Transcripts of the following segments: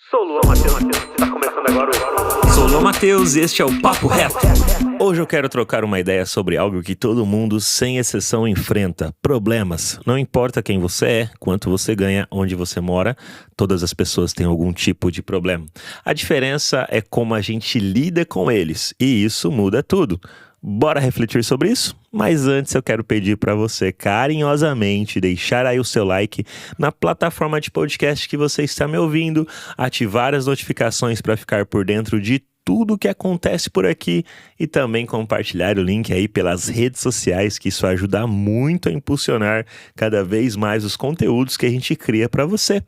Sou o Luan Matheus, está começando agora o... Sou o Luan Matheus e este é o Papo Reto. Hoje eu quero trocar uma ideia sobre algo que todo mundo, sem exceção, enfrenta: problemas. Não importa quem você é, quanto você ganha, onde você mora, todas as pessoas têm algum tipo de problema. A diferença é como a gente lida com eles, e isso muda tudo. Bora refletir sobre isso? Mas antes eu quero pedir para você carinhosamente deixar aí o seu like na plataforma de podcast que você está me ouvindo, ativar as notificações para ficar por dentro de tudo que acontece por aqui e também compartilhar o link aí pelas redes sociais, que isso ajuda muito a impulsionar cada vez mais os conteúdos que a gente cria para você.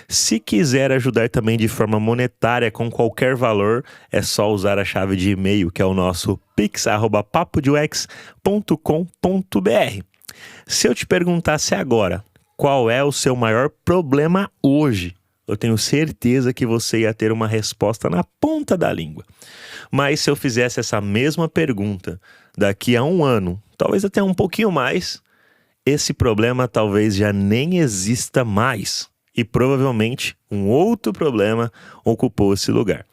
Se quiser ajudar também de forma monetária com qualquer valor, é só usar a chave de e-mail que é o nosso pix@papodux.com.br. Se eu te perguntasse agora, qual é o seu maior problema hoje? Eu tenho certeza que você ia ter uma resposta na ponta da língua. Mas se eu fizesse essa mesma pergunta daqui a um ano, talvez até um pouquinho mais, esse problema talvez já nem exista mais. E provavelmente um outro problema ocupou esse lugar.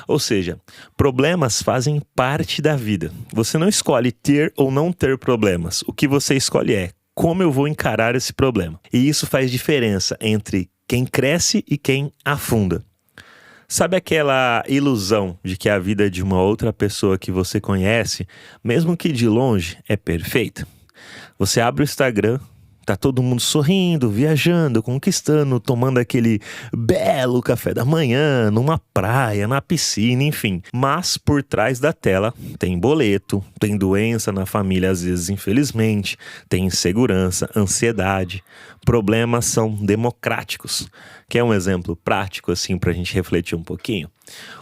Ou seja, problemas fazem parte da vida. Você não escolhe ter ou não ter problemas. O que você escolhe é como eu vou encarar esse problema. E isso faz diferença entre quem cresce e quem afunda. Sabe aquela ilusão de que a vida de uma outra pessoa que você conhece, mesmo que de longe, é perfeita? Você abre o Instagram, tá todo mundo sorrindo, viajando, conquistando, tomando aquele belo café da manhã, numa praia, na piscina, enfim. Mas por trás da tela tem boleto, tem doença na família, às vezes, infelizmente, tem insegurança, ansiedade. Problemas são democráticos. Quer um exemplo prático, assim, pra gente refletir um pouquinho?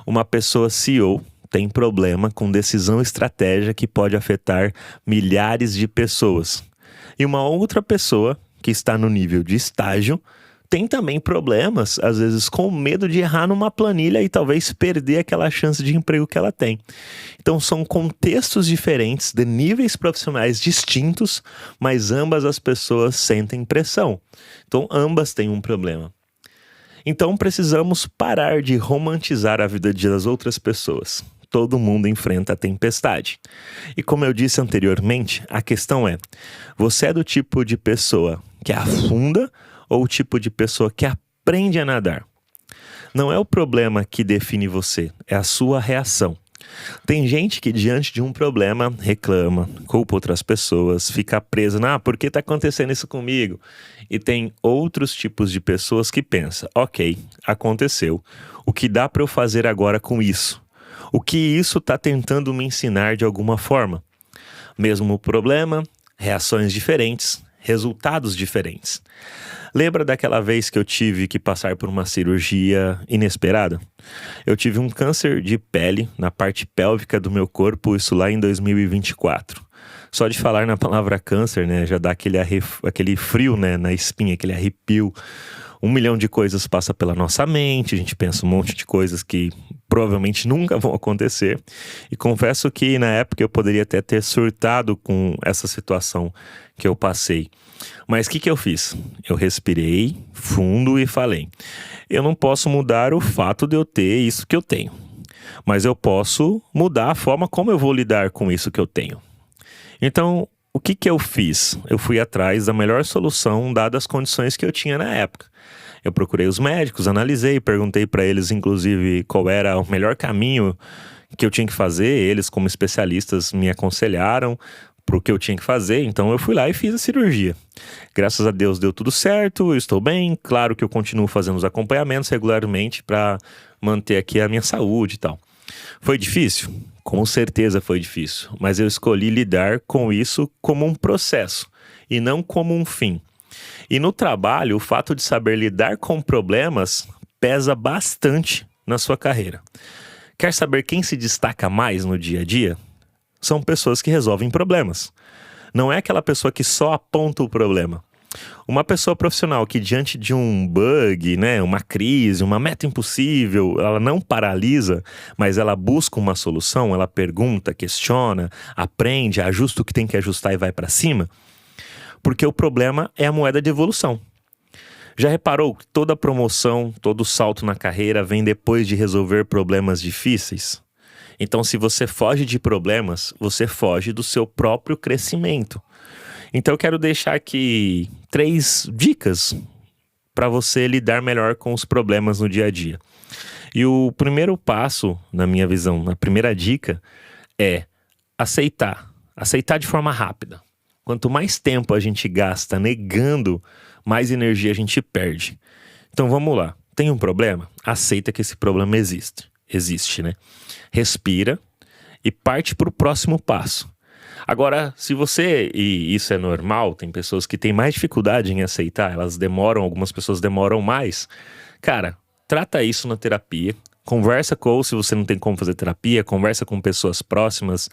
Uma pessoa CEO tem problema com decisão estratégica que pode afetar milhares de pessoas. E uma outra pessoa que está no nível de estágio tem também problemas, às vezes com medo de errar numa planilha e talvez perder aquela chance de emprego que ela tem. Então são contextos diferentes, de níveis profissionais distintos, mas ambas as pessoas sentem pressão. Então ambas têm um problema. Então precisamos parar de romantizar a vida das outras pessoas. Todo mundo enfrenta a tempestade. E como eu disse anteriormente, a questão é: você é do tipo de pessoa que afunda ou o tipo de pessoa que aprende a nadar? Não é o problema que define você, é a sua reação. Tem gente que diante de um problema reclama, culpa outras pessoas, fica presa por que está acontecendo isso comigo? E tem outros tipos de pessoas que pensam: ok, aconteceu, o que dá para eu fazer agora com isso? O que isso está tentando me ensinar de alguma forma? Mesmo problema, reações diferentes, resultados diferentes. Lembra daquela vez que eu tive que passar por uma cirurgia inesperada? Eu tive um câncer de pele na parte pélvica do meu corpo, isso lá em 2024. Só de falar na palavra câncer, né, já dá aquele frio, né, na espinha, aquele arrepio. 1 milhão de coisas passa pela nossa mente, a gente pensa um monte de coisas que provavelmente nunca vão acontecer. E confesso que na época eu poderia até ter surtado com essa situação que eu passei. Mas o que eu fiz? Eu respirei fundo e falei: eu não posso mudar o fato de eu ter isso que eu tenho, mas eu posso mudar a forma como eu vou lidar com isso que eu tenho. Então, o que eu fiz? Eu fui atrás da melhor solução dadas as condições que eu tinha na época. Eu procurei os médicos, analisei, perguntei para eles, inclusive, qual era o melhor caminho que eu tinha que fazer. Eles, como especialistas, me aconselharam para o que eu tinha que fazer. Então, eu fui lá e fiz a cirurgia. Graças a Deus deu tudo certo, eu estou bem. Claro que eu continuo fazendo os acompanhamentos regularmente para manter aqui a minha saúde e tal. Foi difícil? Com certeza foi difícil, mas eu escolhi lidar com isso como um processo e não como um fim. E no trabalho, o fato de saber lidar com problemas pesa bastante na sua carreira. Quer saber quem se destaca mais no dia a dia? São pessoas que resolvem problemas. Não é aquela pessoa que só aponta o problema. Uma pessoa profissional que diante de um bug, né, uma crise, uma meta impossível, ela não paralisa, mas ela busca uma solução, ela pergunta, questiona, aprende, ajusta o que tem que ajustar e vai para cima, porque o problema é a moeda de evolução. Já reparou que toda promoção, todo salto na carreira vem depois de resolver problemas difíceis? Então, se você foge de problemas, você foge do seu próprio crescimento. Então, eu quero deixar aqui 3 dicas para você lidar melhor com os problemas no dia a dia. E o primeiro passo, na minha visão, a primeira dica é aceitar. Aceitar de forma rápida. Quanto mais tempo a gente gasta negando, mais energia a gente perde. Então vamos lá. Tem um problema? Aceita que esse problema existe. Existe, né? Respira e parte para o próximo passo. Agora, se você, e isso é normal, tem pessoas que têm mais dificuldade em aceitar, elas demoram, algumas pessoas demoram mais. Cara, trata isso na terapia. Conversa ou se você não tem como fazer terapia, conversa com pessoas próximas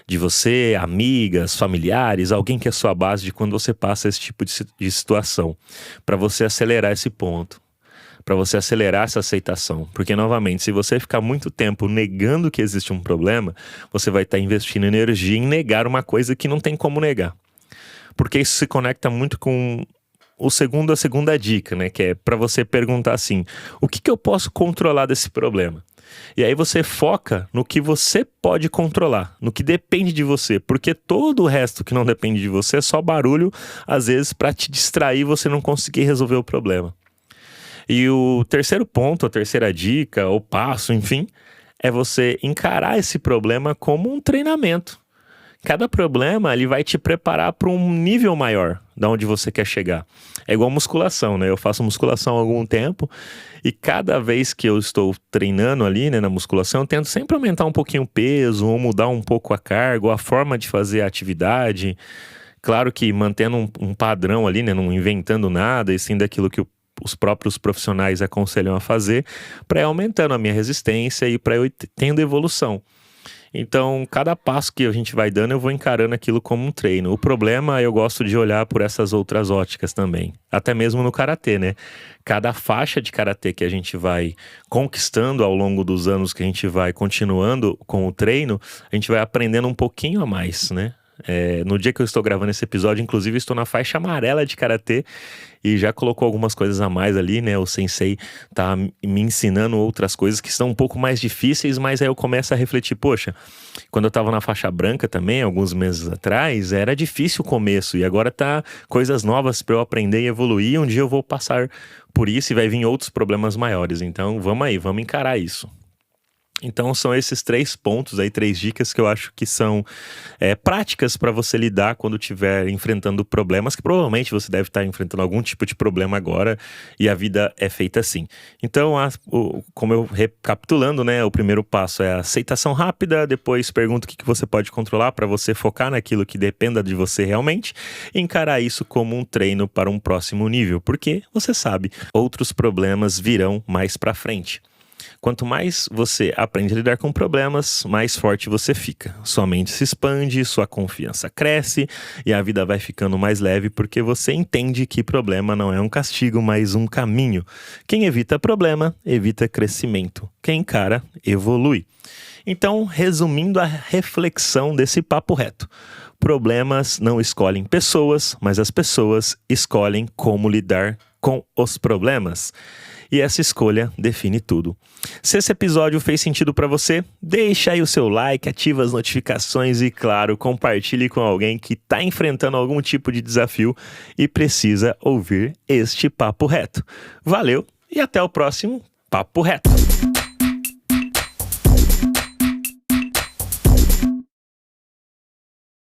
de você, amigas, familiares, alguém que é sua base de quando você passa esse tipo de situação, para você acelerar esse ponto, para você acelerar essa aceitação. Porque, novamente, se você ficar muito tempo negando que existe um problema, você vai estar investindo energia em negar uma coisa que não tem como negar. Porque isso se conecta muito com a segunda dica, né? Que é para você perguntar assim, o que eu posso controlar desse problema? E aí você foca no que você pode controlar, no que depende de você, porque todo o resto que não depende de você é só barulho, às vezes, para te distrair e você não conseguir resolver o problema. E o terceiro ponto, a terceira dica, ou passo, enfim, é você encarar esse problema como um treinamento. Cada problema ele vai te preparar para um nível maior da onde você quer chegar. É igual musculação, né? Eu faço musculação há algum tempo e cada vez que eu estou treinando ali, né, na musculação, eu tento sempre aumentar um pouquinho o peso ou mudar um pouco a carga ou a forma de fazer a atividade. Claro que mantendo um padrão ali, né, não inventando nada e sim daquilo que os próprios profissionais aconselham a fazer para ir aumentando a minha resistência e para eu tendo evolução. Então, cada passo que a gente vai dando, eu vou encarando aquilo como um treino. O problema, eu gosto de olhar por essas outras óticas também. Até mesmo no karatê, né? Cada faixa de karatê que a gente vai conquistando ao longo dos anos que a gente vai continuando com o treino, a gente vai aprendendo um pouquinho a mais, né? No dia que eu estou gravando esse episódio, inclusive, eu estou na faixa amarela de karatê e já colocou algumas coisas a mais ali, né? O sensei tá me ensinando outras coisas que estão um pouco mais difíceis, mas aí eu começo a refletir, poxa, quando eu estava na faixa branca também, alguns meses atrás, era difícil o começo e agora tá coisas novas para eu aprender e evoluir. Um dia eu vou passar por isso e vai vir outros problemas maiores. Então, vamos aí, vamos encarar isso. Então são esses 3 pontos aí, 3 dicas que eu acho que são práticas para você lidar quando estiver enfrentando problemas, que provavelmente você deve estar enfrentando algum tipo de problema agora e a vida é feita assim. Então, como eu recapitulando, né, o primeiro passo é a aceitação rápida, depois pergunta o que você pode controlar para você focar naquilo que dependa de você realmente e encarar isso como um treino para um próximo nível, porque você sabe, outros problemas virão mais para frente. Quanto mais você aprende a lidar com problemas, mais forte você fica. Sua mente se expande, sua confiança cresce e a vida vai ficando mais leve porque você entende que problema não é um castigo, mas um caminho. Quem evita problema, evita crescimento. Quem encara, evolui. Então, resumindo a reflexão desse papo reto. Problemas não escolhem pessoas, mas as pessoas escolhem como lidar com os problemas. E essa escolha define tudo. Se esse episódio fez sentido para você, deixa aí o seu like, ativa as notificações e, claro, compartilhe com alguém que está enfrentando algum tipo de desafio e precisa ouvir este papo reto. Valeu e até o próximo Papo Reto.